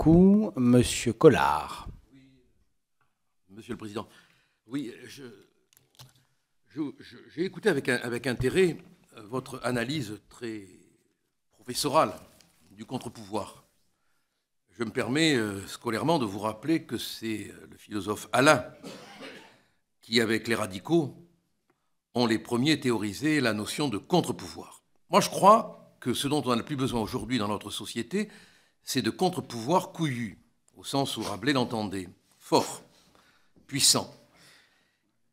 beaucoup. Monsieur Collard. Oui, Monsieur le Président, oui, j'ai écouté avec intérêt votre analyse très professorale du contre-pouvoir. Je me permets scolairement de vous rappeler que c'est le philosophe Alain qui, avec les radicaux, ont les premiers théorisé la notion de contre-pouvoir. Moi, je crois que ce dont on a le plus besoin aujourd'hui dans notre société, c'est de contre-pouvoir couillu, au sens où Rabelais l'entendait, fort, puissant.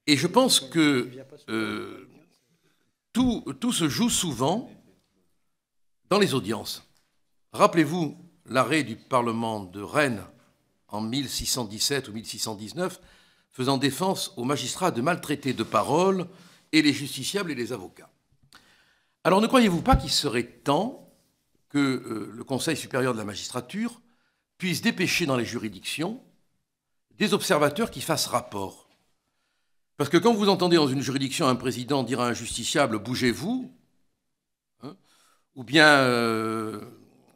Et je pense que tout se joue souvent dans les audiences. Rappelez-vous l'arrêt du Parlement de Rennes en 1617 ou 1619, faisant défense aux magistrats de maltraiter de parole et les justiciables et les avocats. Alors ne croyez-vous pas qu'il serait temps que le Conseil supérieur de la magistrature puisse dépêcher dans les juridictions des observateurs qui fassent rapport? Parce que quand vous entendez dans une juridiction un président dire à un justiciable « bougez-vous hein », ou bien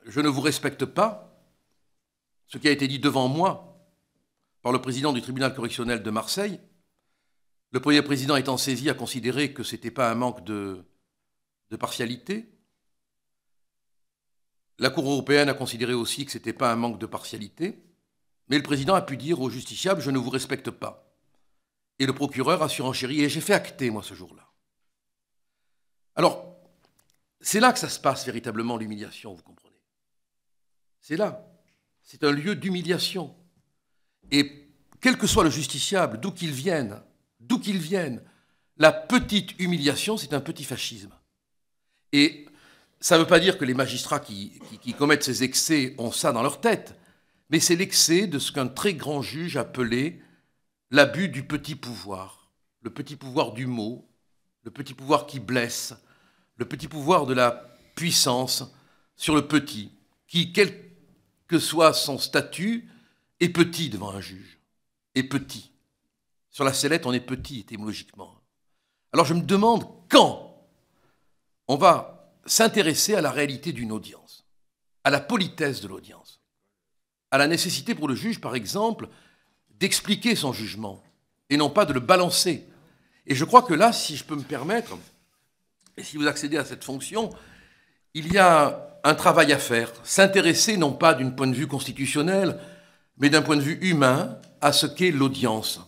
je ne vous respecte pas », ce qui a été dit devant moi par le président du tribunal correctionnel de Marseille, le premier président étant saisi a considéré que ce n'était pas un manque de partialité. La Cour européenne a considéré aussi que ce n'était pas un manque de partialité. Mais le président a pu dire au justiciable « je ne vous respecte pas ». Et le procureur a surenchéri, et j'ai fait acter, moi, ce jour-là. Alors, c'est là que ça se passe véritablement, l'humiliation, vous comprenez. C'est là. C'est un lieu d'humiliation. Et quel que soit le justiciable, d'où qu'il vienne, la petite humiliation, c'est un petit fascisme. Et ça ne veut pas dire que les magistrats qui commettent ces excès ont ça dans leur tête, mais c'est l'excès de ce qu'un très grand juge appelait l'abus du petit pouvoir, le petit pouvoir du mot, le petit pouvoir qui blesse, le petit pouvoir de la puissance sur le petit, qui, quel que soit son statut, est petit devant un juge, est petit. Sur la sellette, on est petit étymologiquement. Alors je me demande quand on va s'intéresser à la réalité d'une audience, à la politesse de l'audience, à la nécessité pour le juge, par exemple, d'expliquer son jugement, et non pas de le balancer. Et je crois que là, si je peux me permettre, et si vous accédez à cette fonction, il y a un travail à faire, s'intéresser non pas d'un point de vue constitutionnel, mais d'un point de vue humain, à ce qu'est l'audience.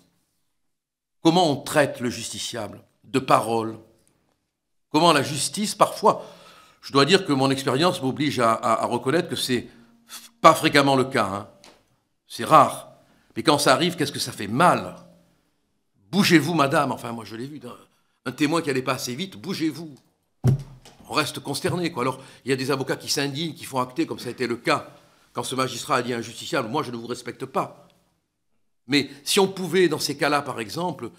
Comment on traite le justiciable de parole? Comment la justice, parfois, je dois dire que mon expérience m'oblige à reconnaître que c'est pas fréquemment le cas, hein. C'est rare. Mais quand ça arrive, qu'est-ce que ça fait mal? Bougez-vous, madame. Enfin, moi, je l'ai vu, un témoin qui n'allait pas assez vite, bougez-vous. On reste consterné, quoi. Alors, il y a des avocats qui s'indignent, qui font acter, comme ça a été le cas, quand ce magistrat a dit à un justiciable, moi, je ne vous respecte pas. Mais si on pouvait, dans ces cas-là, par exemple,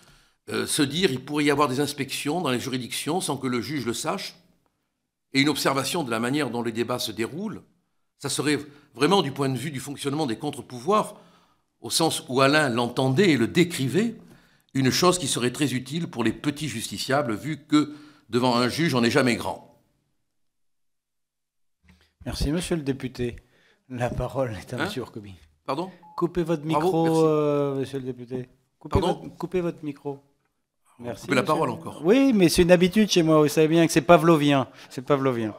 se dire, il pourrait y avoir des inspections dans les juridictions sans que le juge le sache, et une observation de la manière dont les débats se déroulent, ça serait vraiment, du point de vue du fonctionnement des contre-pouvoirs, au sens où Alain l'entendait et le décrivait, une chose qui serait très utile pour les petits justiciables, vu que devant un juge, on n'est jamais grand. Merci, monsieur le député. La parole est à monsieur Orkobi. Pardon? Coupez votre micro, bravo, monsieur le député. Coupez votre micro. Merci. Coupez la parole encore. Oui, mais c'est une habitude chez moi, vous savez bien que c'est pavlovien. C'est pavlovien.